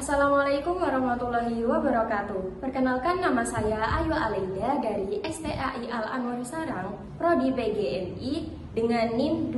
Assalamualaikum warahmatullahi wabarakatuh. Perkenalkan, nama saya Ayu Aleida dari STAI Al-Anwar Sarang, Prodi PGMI dengan NIM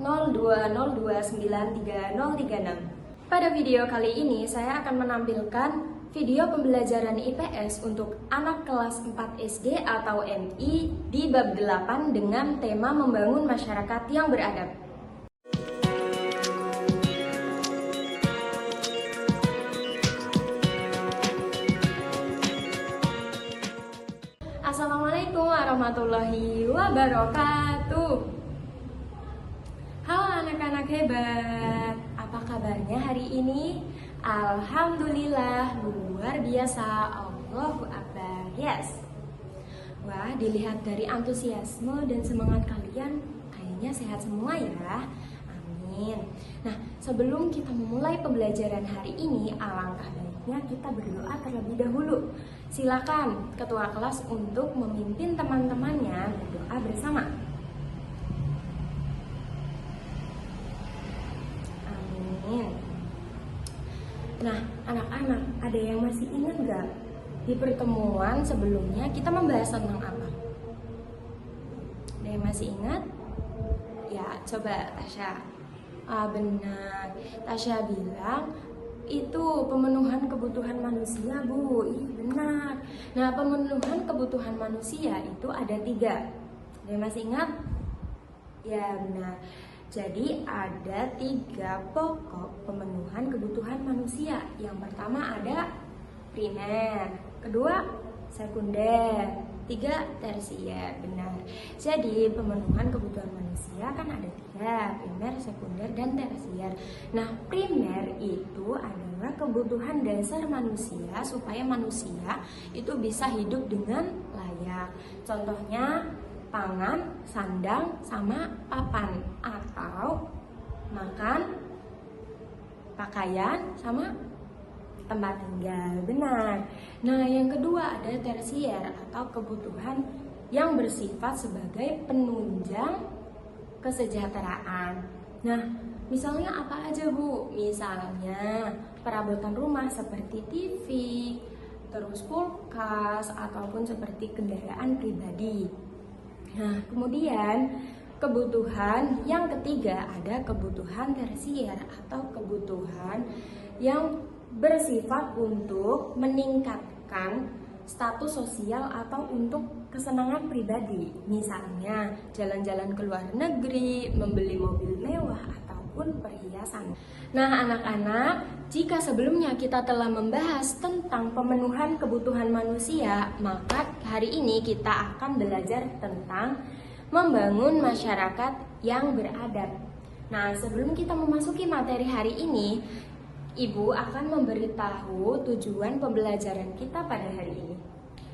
202402029336. Pada video kali ini saya akan menampilkan video pembelajaran IPS untuk anak kelas 4 SD atau MI di bab 8 dengan tema membangun masyarakat yang beradab. Assalamualaikum warahmatullahi wabarakatuh. Halo anak-anak hebat, apa kabarnya hari ini? Alhamdulillah, luar biasa, Allahu Akbar, yes. Wah, dilihat dari antusiasme dan semangat kalian, kayaknya sehat semua ya. Amin. Nah, sebelum kita memulai pembelajaran hari ini, alangkah baiknya kita berdoa terlebih dahulu. Silakan ketua kelas untuk memimpin teman-temannya berdoa bersama. Amin. Nah, anak-anak, ada yang masih ingat gak? Di pertemuan sebelumnya kita membahas tentang apa? Ada yang masih ingat? Ya, coba Tasya. Benar, Tasya bilang itu pemenuhan kebutuhan manusia, Bu. Iya, benar. Nah, pemenuhan kebutuhan manusia itu ada 3. Ada yang masih ingat? Ya, benar. Jadi ada 3 pokok pemenuhan kebutuhan manusia. Yang pertama ada primer, kedua sekunder, 3 tersier. Benar. Jadi pemenuhan kebutuhan manusia kan ada 3, primer, sekunder, dan tersier. Nah, primer itu adalah kebutuhan dasar manusia supaya manusia itu bisa hidup dengan layak. Contohnya pangan, sandang, sama papan, atau makan, pakaian, sama tempat tinggal. Benar. Nah, yang kedua ada tersier atau kebutuhan yang bersifat sebagai penunjang kesejahteraan. Nah, misalnya apa aja, Bu? Misalnya perabotan rumah seperti TV, terus kulkas, ataupun seperti kendaraan pribadi. Nah, kemudian kebutuhan yang ketiga ada kebutuhan tersier atau kebutuhan yang bersifat untuk meningkatkan status sosial atau untuk kesenangan pribadi. Misalnya jalan-jalan ke luar negeri, membeli mobil mewah, ataupun perhiasan. Nah, anak-anak, jika sebelumnya kita telah membahas tentang pemenuhan kebutuhan manusia, maka hari ini kita akan belajar tentang membangun masyarakat yang beradab. Nah, sebelum kita memasuki materi hari ini, Ibu akan memberitahu tujuan pembelajaran kita pada hari ini.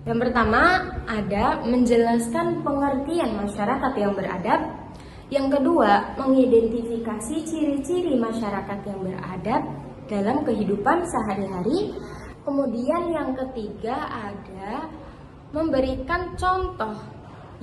Yang pertama ada menjelaskan pengertian masyarakat yang beradab. Yang kedua, mengidentifikasi ciri-ciri masyarakat yang beradab dalam kehidupan sehari-hari. Kemudian yang ketiga ada memberikan contoh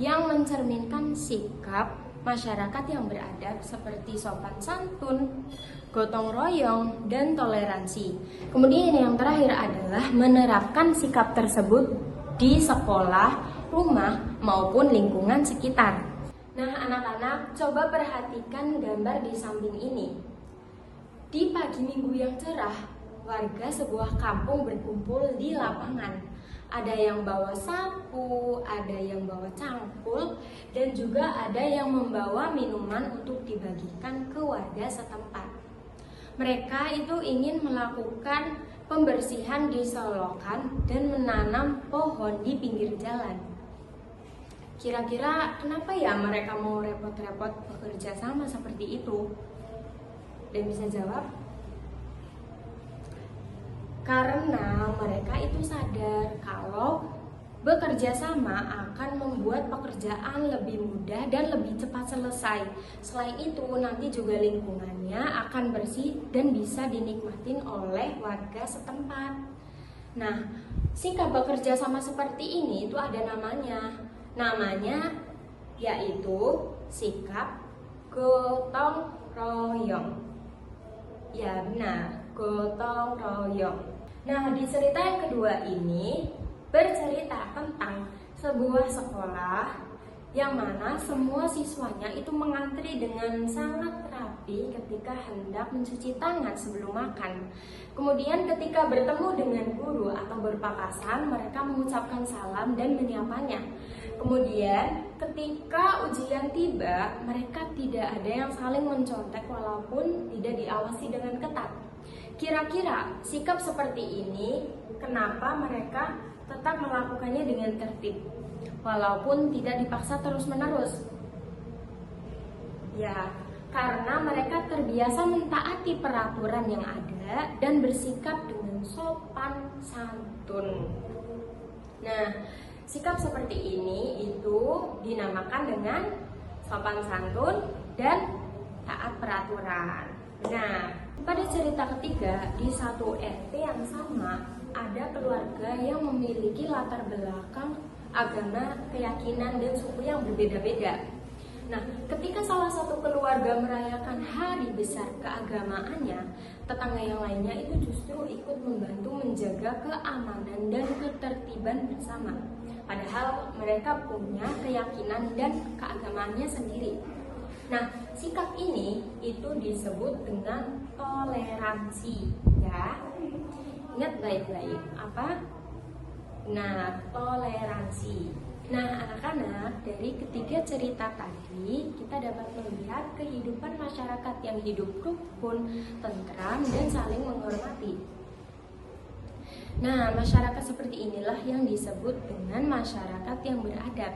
yang mencerminkan sikap masyarakat yang beradab seperti sopan santun, gotong royong, dan toleransi. Kemudian yang terakhir adalah menerapkan sikap tersebut di sekolah, rumah, maupun lingkungan sekitar. Nah, anak-anak, coba perhatikan gambar di samping ini. Di pagi minggu yang cerah, warga sebuah kampung berkumpul di lapangan. Ada yang bawa sapu, ada yang bawa cangkul, dan juga ada yang membawa minuman untuk dibagikan ke warga setempat. Mereka itu ingin melakukan pembersihan di selokan dan menanam pohon di pinggir jalan. Kira-kira kenapa ya mereka mau repot-repot bekerja sama seperti itu? Dan bisa jawab? Karena mereka itu sadar kalau bekerja sama akan membuat pekerjaan lebih mudah dan lebih cepat selesai. Selain itu, nanti juga lingkungannya akan bersih dan bisa dinikmatin oleh warga setempat. Nah, sikap bekerja sama seperti ini itu ada namanya. Namanya yaitu sikap gotong royong. Ya, benar. gotong royong. Nah, di cerita yang kedua ini bercerita tentang sebuah sekolah yang mana semua siswanya itu mengantri dengan sangat rapi ketika hendak mencuci tangan sebelum makan. Kemudian ketika bertemu dengan guru atau berpapasan, mereka mengucapkan salam dan menyapanya. Kemudian ketika ujian tiba, mereka tidak ada yang saling mencontek walaupun tidak diawasi dengan ketat. Kira-kira sikap seperti ini, kenapa mereka tetap melakukannya dengan tertib walaupun tidak dipaksa terus-menerus? Ya, karena mereka terbiasa mentaati peraturan yang ada dan bersikap dengan sopan santun. Nah, sikap seperti ini itu dinamakan dengan sopan santun dan taat peraturan. Nah, pada cerita ketiga, di satu RT yang sama, ada keluarga yang memiliki latar belakang agama, keyakinan, dan suku yang berbeda-beda. Nah, ketika salah satu keluarga merayakan hari besar keagamaannya, tetangga yang lainnya itu justru ikut membantu menjaga keamanan dan ketertiban bersama. Padahal mereka punya keyakinan dan keagamaannya sendiri. Nah, sikap ini itu disebut dengan toleransi, ya. Ingat baik-baik, apa? Nah, toleransi. Nah, anak-anak, dari ketiga cerita tadi kita dapat melihat kehidupan masyarakat yang hidup rukun, tentram, dan saling menghormati. Nah, masyarakat seperti inilah yang disebut dengan masyarakat yang beradab,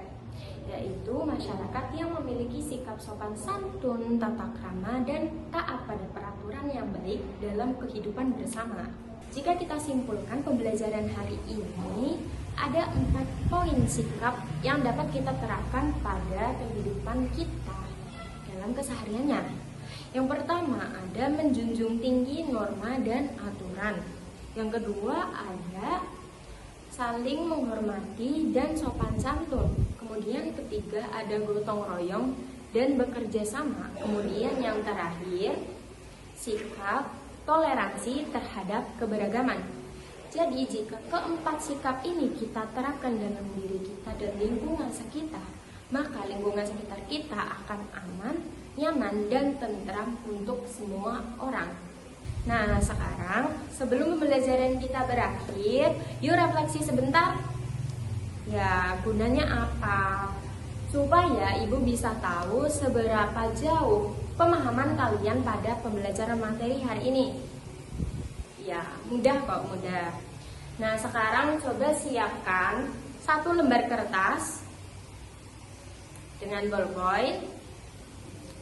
yaitu masyarakat yang memiliki sikap sopan santun, tata krama, dan taat pada peraturan yang baik dalam kehidupan bersama. Jika kita simpulkan pembelajaran hari ini, ada 4 poin sikap yang dapat kita terapkan pada kehidupan kita dalam kesehariannya. Yang pertama, ada menjunjung tinggi norma dan aturan. Yang kedua, ada saling menghormati dan sopan santun. Kemudian ketiga, ada gotong royong dan bekerja sama. Kemudian yang terakhir, sikap toleransi terhadap keberagaman. Jadi jika keempat sikap ini kita terapkan dalam diri kita dan lingkungan sekitar, maka lingkungan sekitar kita akan aman, nyaman, dan tentram untuk semua orang. Nah, sekarang sebelum pembelajaran kita berakhir, yuk refleksi sebentar. Ya, gunanya apa? Supaya ibu bisa tahu seberapa jauh pemahaman kalian pada pembelajaran materi hari ini. Ya, mudah kok, mudah. Nah, sekarang coba siapkan 1 lembar kertas dengan ballpoint.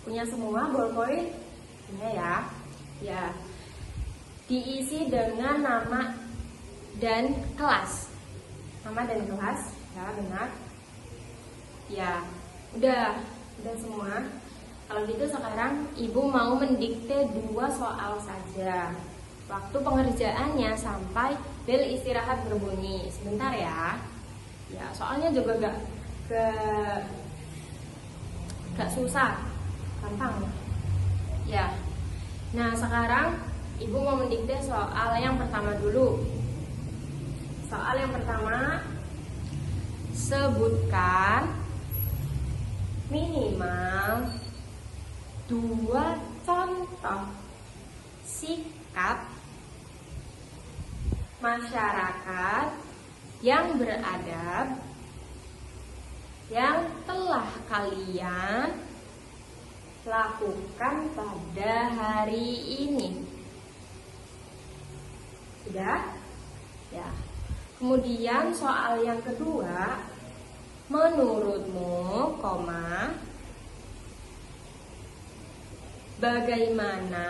Punya semua ballpoint? Punya ya. Ya. Diisi dengan nama dan kelas. Nama dan kelas, ya benar. Ya, udah semua. Kalau gitu sekarang ibu mau mendikte 2 soal saja. Waktu pengerjaannya sampai bel istirahat berbunyi. Sebentar ya. Ya, soalnya juga gak susah, gampang. Ya. Nah, sekarang ibu mau mendikte soal yang pertama dulu. Soal yang pertama, sebutkan minimal 2 contoh sikap masyarakat yang beradab yang telah kalian lakukan pada hari ini. Sudah? Ya. Kemudian soal yang kedua, menurutmu, bagaimana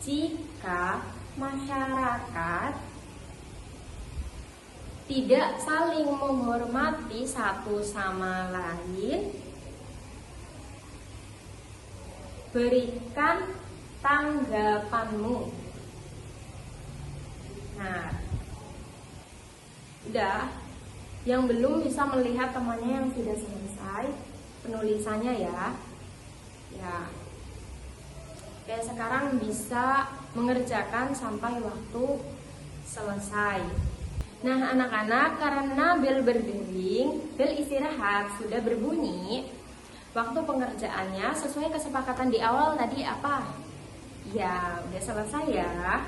jika masyarakat tidak saling menghormati satu sama lain? Berikan tanggapanmu. Nah, udah. Yang belum bisa melihat temannya yang sudah selesai penulisannya ya. Ya. Oke, sekarang bisa mengerjakan sampai waktu selesai. Nah, anak-anak, karena bel berdering, bel istirahat sudah berbunyi, waktu pengerjaannya sesuai kesepakatan di awal tadi apa? Ya, udah selesai ya.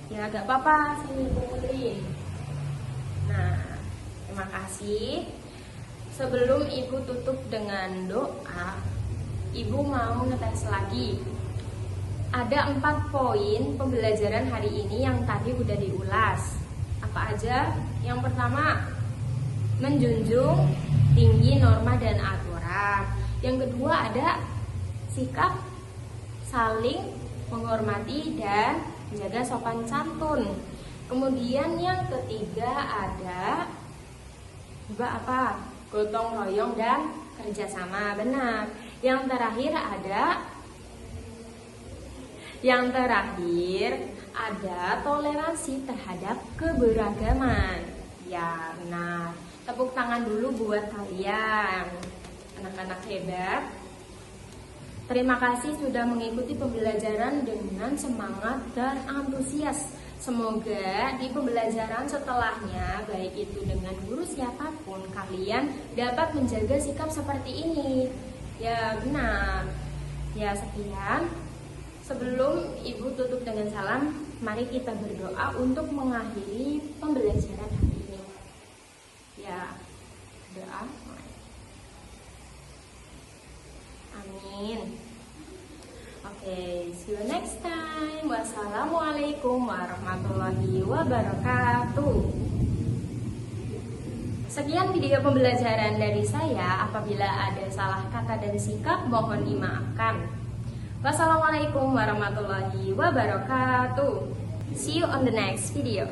Ya, gak apa-apa, sini kumpulin. Nah, terima kasih. Sebelum Ibu tutup dengan doa, Ibu mau ngetes lagi. Ada 4 poin pembelajaran hari ini yang tadi udah diulas. Apa aja? Yang pertama, menjunjung tinggi norma dan aturan. Yang kedua ada sikap saling menghormati dan menjaga sopan santun. Kemudian yang ketiga ada juga apa? Gotong royong dan kerjasama, benar. Yang terakhir ada toleransi terhadap keberagaman. Ya, benar. Tepuk tangan dulu buat kalian, anak-anak hebat. Terima kasih sudah mengikuti pembelajaran dengan semangat dan antusias. Semoga di pembelajaran setelahnya, baik itu dengan guru siapapun, kalian dapat menjaga sikap seperti ini. Ya, benar. Ya, sekian. Sebelum Ibu tutup dengan salam, mari kita berdoa untuk mengakhiri pembelajaran hari ini. Ya, doa. Amin. Oke, see you next time. Wassalamualaikum warahmatullahi wabarakatuh. Sekian video pembelajaran dari saya. Apabila ada salah kata dan sikap, mohon dimaafkan. Wassalamualaikum warahmatullahi wabarakatuh. See you on the next video.